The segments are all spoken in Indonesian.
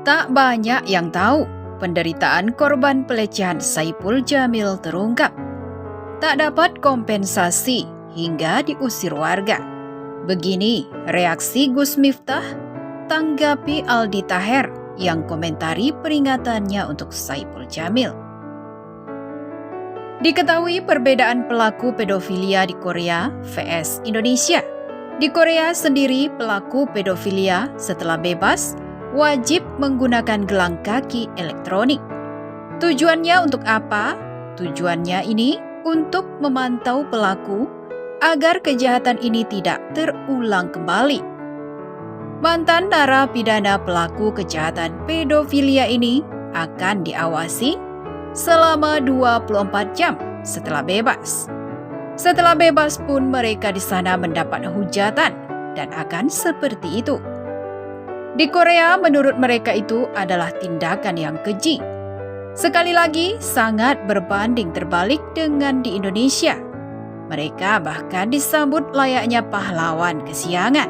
Tak banyak yang tahu penderitaan korban pelecehan Saipul Jamil terungkap. Tak dapat kompensasi hingga diusir warga. Begini reaksi Gus Miftah tanggapi Aldi Taher yang komentari peringatannya untuk Saipul Jamil. Diketahui perbedaan pelaku pedofilia di Korea vs Indonesia. Di Korea sendiri pelaku pedofilia setelah bebas wajib menggunakan gelang kaki elektronik. Tujuannya untuk apa? Tujuannya ini untuk memantau pelaku agar kejahatan ini tidak terulang kembali. Mantan narapidana pelaku kejahatan pedofilia ini akan diawasi selama 24 jam setelah bebas. Setelah bebas pun mereka di sana mendapat hujatan dan akan seperti itu. Di Korea menurut mereka itu adalah tindakan yang keji. Sekali lagi sangat berbanding terbalik dengan di Indonesia. Mereka bahkan disambut layaknya pahlawan kesiangan.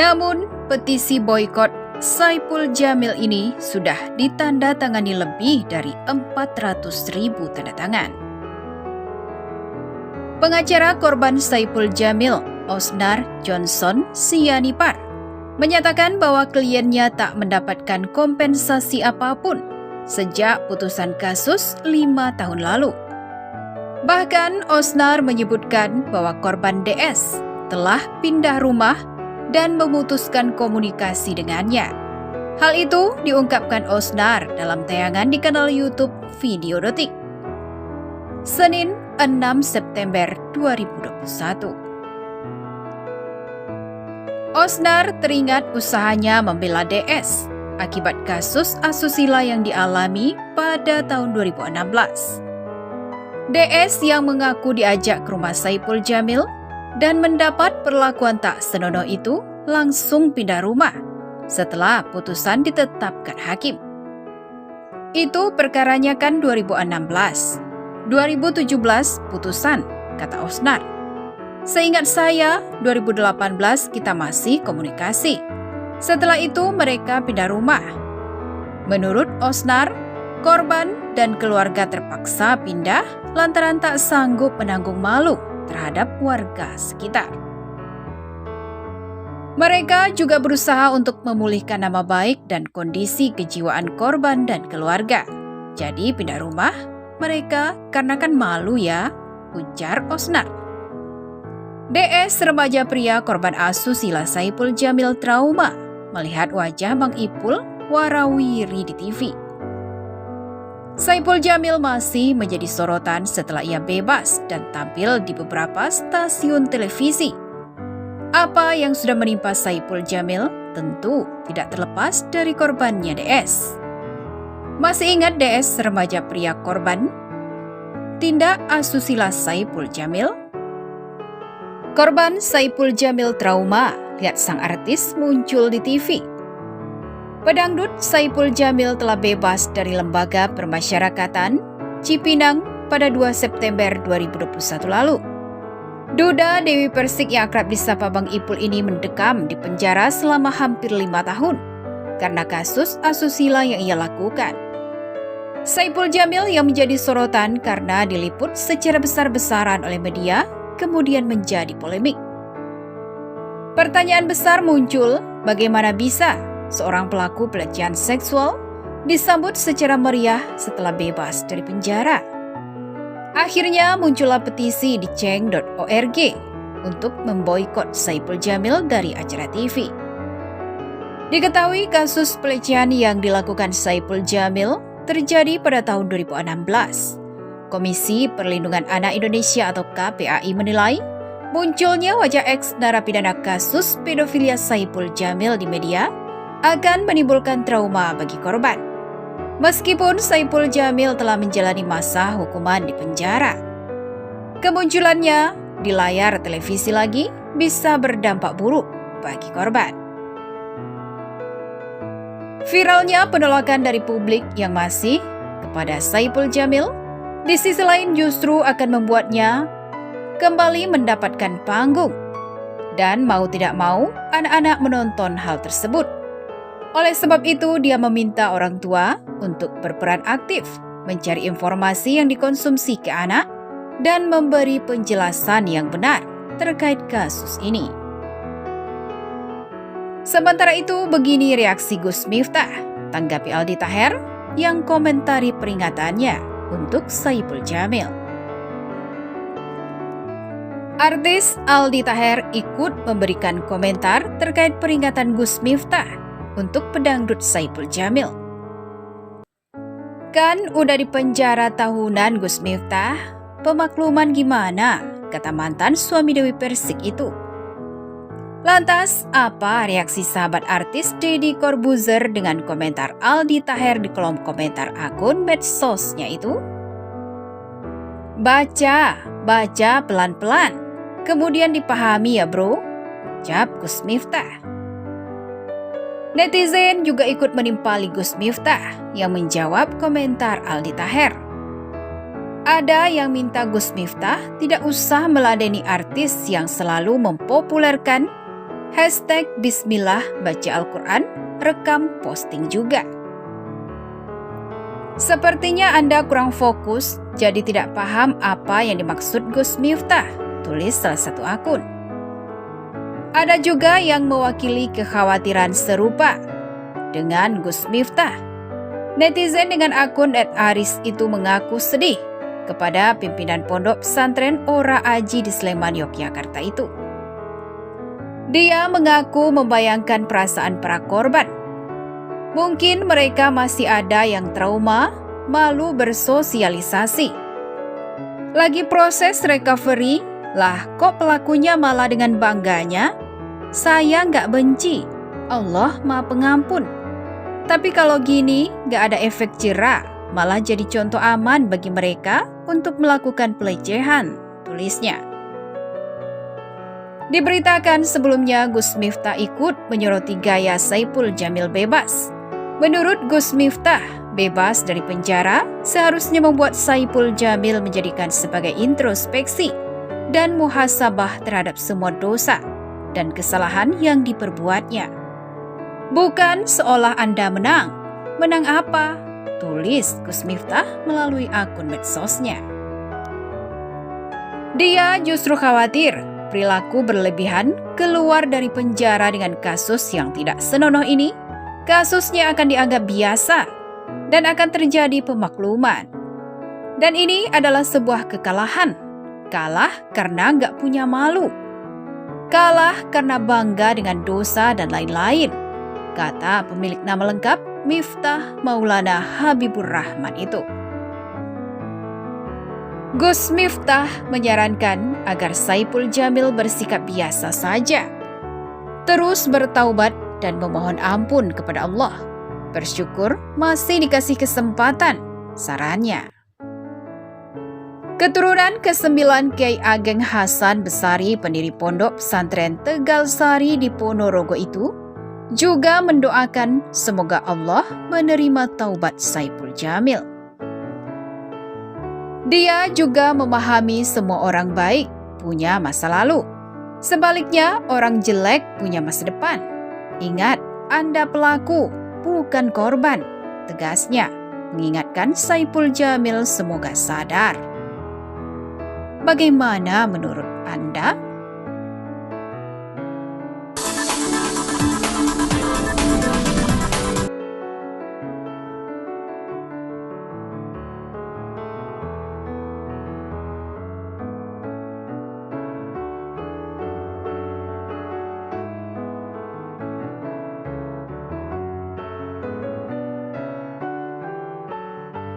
Namun petisi boikot Saipul Jamil ini sudah ditandatangani lebih dari 400.000 tanda tangan. Pengacara korban Saipul Jamil, Osnar Johnson Sianipar, menyatakan bahwa kliennya tak mendapatkan kompensasi apapun sejak putusan kasus 5 tahun lalu. Bahkan Osnar menyebutkan bahwa korban DS telah pindah rumah dan memutuskan komunikasi dengannya. Hal itu diungkapkan Osnar dalam tayangan di kanal YouTube Video Detik. Senin 6 September 2021. Osnar teringat usahanya membela DS akibat kasus asusila yang dialami pada tahun 2016. DS yang mengaku diajak ke rumah Saipul Jamil dan mendapat perlakuan tak senonoh itu langsung pindah rumah setelah putusan ditetapkan hakim. Itu perkaranya kan 2016. 2017 putusan, kata Osnar. Seingat saya, 2018 kita masih komunikasi. Setelah itu mereka pindah rumah. Menurut Osnar, korban dan keluarga terpaksa pindah lantaran tak sanggup menanggung malu terhadap warga sekitar. Mereka juga berusaha untuk memulihkan nama baik dan kondisi kejiwaan korban dan keluarga. Jadi pindah rumah mereka karena kan malu ya, ujar Osnar. DS remaja pria korban asusila Saipul Jamil trauma melihat wajah Bang Ipul warawiri di TV. Saipul Jamil masih menjadi sorotan setelah ia bebas dan tampil di beberapa stasiun televisi. Apa yang sudah menimpa Saipul Jamil tentu tidak terlepas dari korbannya DS. Masih ingat DS remaja pria korban tindak asusila Saipul Jamil? Korban Saipul Jamil trauma lihat sang artis muncul di TV. Pedangdut Saipul Jamil telah bebas dari Lembaga Permasyarakatan Cipinang pada 2 September 2021 lalu. Duda Dewi Persik yang akrab disapa Bang Ipul ini mendekam di penjara selama hampir 5 tahun karena kasus asusila yang ia lakukan. Saipul Jamil yang menjadi sorotan karena diliput secara besar-besaran oleh media kemudian menjadi polemik. Pertanyaan besar muncul, bagaimana bisa seorang pelaku pelecehan seksual disambut secara meriah setelah bebas dari penjara? Akhirnya muncullah petisi di ceng.org untuk memboikot Saipul Jamil dari acara TV. Diketahui kasus pelecehan yang dilakukan Saipul Jamil terjadi pada tahun 2016. Komisi Perlindungan Anak Indonesia atau KPAI menilai munculnya wajah eks narapidana kasus pedofilia Saipul Jamil di media akan menimbulkan trauma bagi korban. Meskipun Saipul Jamil telah menjalani masa hukuman di penjara, kemunculannya di layar televisi lagi bisa berdampak buruk bagi korban. Viralnya penolakan dari publik yang masih kepada Saipul Jamil, di sisi lain justru akan membuatnya kembali mendapatkan panggung. Dan mau tidak mau, anak-anak menonton hal tersebut. Oleh sebab itu, dia meminta orang tua untuk berperan aktif, mencari informasi yang dikonsumsi ke anak, dan memberi penjelasan yang benar terkait kasus ini. Sementara itu, begini reaksi Gus Miftah tanggapi Aldi Taher yang komentari peringatannya untuk Saipul Jamil. Artis Aldi Taher ikut memberikan komentar terkait peringatan Gus Miftah untuk pedangdut Saipul Jamil. Kan udah di penjara tahunan Gus Miftah, pemakluman gimana? Kata mantan suami Dewi Persik itu. Lantas, apa reaksi sahabat artis Deddy Corbuzier dengan komentar Aldi Taher di kolom komentar akun medsosnya itu? Baca pelan-pelan, kemudian dipahami ya bro, ucap Gus Miftah. Netizen juga ikut menimpali Gus Miftah yang menjawab komentar Aldi Taher. Ada yang minta Gus Miftah tidak usah meladeni artis yang selalu mempopulerkan hashtag Bismillah baca Al-Quran, rekam posting juga. Sepertinya Anda kurang fokus, jadi tidak paham apa yang dimaksud Gus Miftah, tulis salah satu akun. Ada juga yang mewakili kekhawatiran serupa dengan Gus Miftah. Netizen dengan akun @aris itu mengaku sedih kepada pimpinan pondok pesantren Ora Aji di Sleman, Yogyakarta itu. Dia mengaku membayangkan perasaan para korban. Mungkin mereka masih ada yang trauma, malu bersosialisasi. Lagi proses recovery, lah kok pelakunya malah dengan bangganya, saya nggak benci, Allah Maha Pengampun. Tapi kalau gini nggak ada efek jera, malah jadi contoh aman bagi mereka untuk melakukan pelecehan, tulisnya. Diberitakan sebelumnya Gus Miftah ikut menyoroti gaya Saipul Jamil bebas. Menurut Gus Miftah, bebas dari penjara seharusnya membuat Saipul Jamil menjadikan sebagai introspeksi dan muhasabah terhadap semua dosa dan kesalahan yang diperbuatnya. Bukan seolah Anda menang. Menang apa? Tulis Gus Miftah melalui akun medsosnya. Dia justru khawatir perilaku berlebihan keluar dari penjara dengan kasus yang tidak senonoh ini, kasusnya akan dianggap biasa dan akan terjadi pemakluman. Dan ini adalah sebuah kekalahan. Kalah karena nggak punya malu. Kalah karena bangga dengan dosa dan lain-lain, kata pemilik nama lengkap Miftah Maulana Habibur Rahman itu. Gus Miftah menyarankan agar Saipul Jamil bersikap biasa saja, terus bertaubat dan memohon ampun kepada Allah. Bersyukur masih dikasih kesempatan, sarannya. Keturunan ke-9 Kiai Ageng Hasan Besari, pendiri pondok pesantren Tegal Sari di Ponorogo itu, juga mendoakan semoga Allah menerima taubat Saipul Jamil. Dia juga memahami semua orang baik punya masa lalu. Sebaliknya, orang jelek punya masa depan. Ingat, Anda pelaku, bukan korban, tegasnya, mengingatkan Saipul Jamil semoga sadar. Bagaimana menurut Anda?